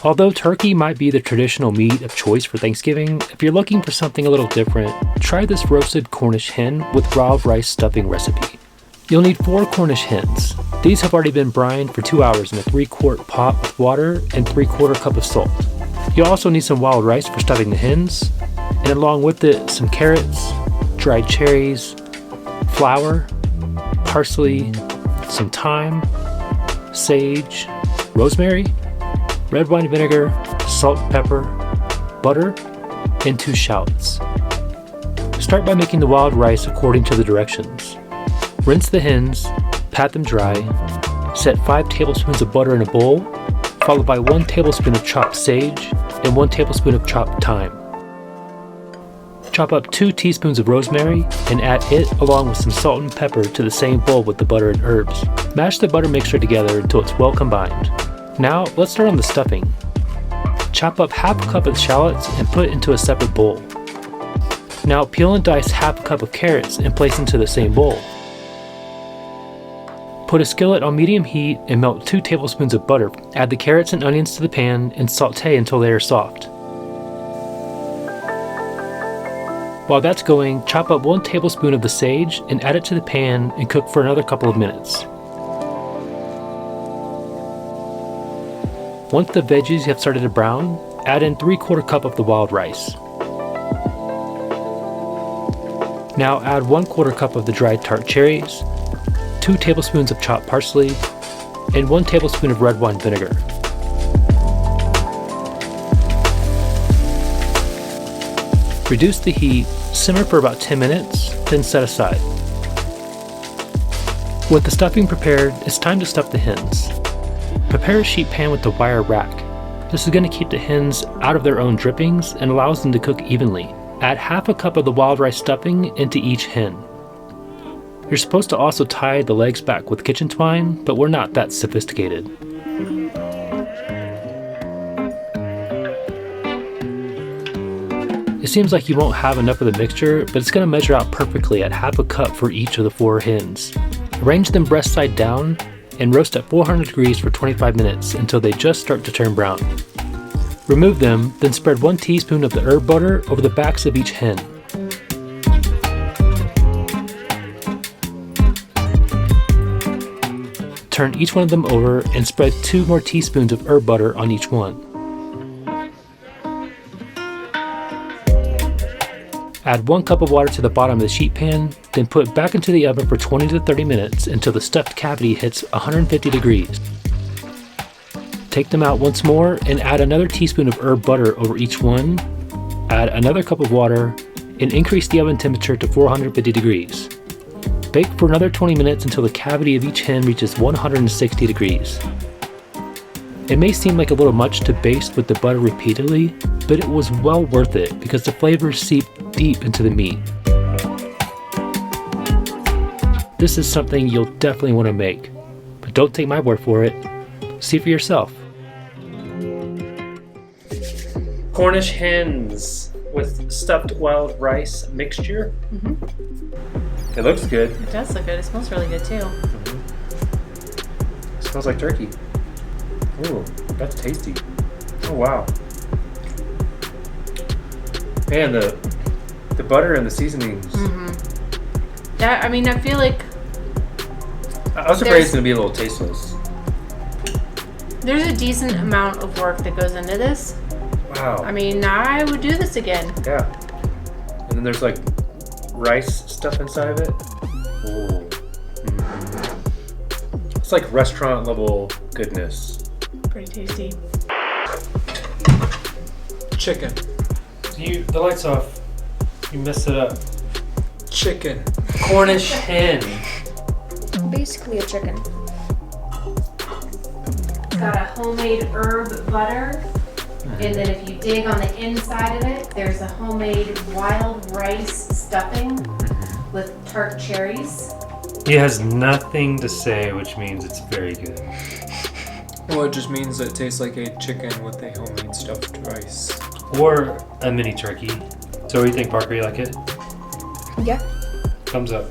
Although turkey might be the traditional meat of choice for Thanksgiving, if you're looking for something a little different, try this roasted Cornish hen with wild rice stuffing recipe. You'll need 4 Cornish hens. These have already been brined for 2 hours in a 3-quart pot with water and 3/4 cup of salt. You'll also need some wild rice for stuffing the hens, and along with it, some carrots, dried cherries, flour, parsley, some thyme, sage, rosemary, red wine vinegar, salt and pepper, butter, and 2 shallots. Start by making the wild rice according to the directions. Rinse the hens, pat them dry, set 5 tablespoons of butter in a bowl, followed by 1 tablespoon of chopped sage and 1 tablespoon of chopped thyme. Chop up 2 teaspoons of rosemary and add it along with some salt and pepper to the same bowl with the butter and herbs. Mash the butter mixture together until it's well combined. Now let's start on the stuffing. Chop up half a cup of shallots and put it into a separate bowl. Now peel and dice half a cup of carrots and place into the same bowl. Put a skillet on medium heat and melt 2 tablespoons of butter. Add the carrots and onions to the pan and saute until they are soft. While that's going, chop up 1 tablespoon of the sage and add it to the pan and cook for another couple of minutes. Once the veggies have started to brown, add in 3/4 cup of the wild rice. Now add 1/4 cup of the dried tart cherries, 2 tablespoons of chopped parsley, and 1 tablespoon of red wine vinegar. Reduce the heat, simmer for about 10 minutes, then set aside. With the stuffing prepared, it's time to stuff the hens. Prepare a sheet pan with a wire rack. This is going to keep the hens out of their own drippings and allows them to cook evenly. Add half a cup of the wild rice stuffing into each hen. You're supposed to also tie the legs back with kitchen twine, but we're not that sophisticated. It seems like you won't have enough of the mixture, but it's going to measure out perfectly at half a cup for each of the 4 hens. Arrange them breast side down and roast at 400 degrees for 25 minutes until they just start to turn brown. Remove them, then spread 1 teaspoon of the herb butter over the backs of each hen. Turn each one of them over and spread 2 more teaspoons of herb butter on each one. Add 1 cup of water to the bottom of the sheet pan, then put it back into the oven for 20 to 30 minutes until the stuffed cavity hits 150 degrees. Take them out once more and add another teaspoon of herb butter over each one. Add another cup of water and increase the oven temperature to 450 degrees. Bake for another 20 minutes until the cavity of each hen reaches 160 degrees. It may seem like a little much to baste with the butter repeatedly, but it was well worth it because the flavors seep deep into the meat. This is something you'll definitely want to make, but don't take my word for it. See for yourself. Cornish hens with stuffed wild rice mixture. It looks good. It does look good. It smells really good too. It smells like turkey. Ooh, that's tasty. Oh wow. And the butter and the seasonings. Yeah, I mean, I feel like I was afraid it's gonna be a little tasteless. there's a decent amount of work that goes into this. Wow. I mean, I would do this again. Yeah. And then there's like rice stuff inside of it. Ooh. It's like restaurant level goodness. Pretty tasty. Chicken. The light's off. You messed it up. Chicken. Cornish hen. Basically a chicken. Got a homemade herb butter, and then if you dig on the inside of it, there's a homemade wild rice stuffing with tart cherries. He has nothing to say, which means it's very good. Well, it just means that it tastes like a chicken with a homemade stuffed rice. Or a mini turkey. So what do you think, Parker? You like it? Yeah. Thumbs up.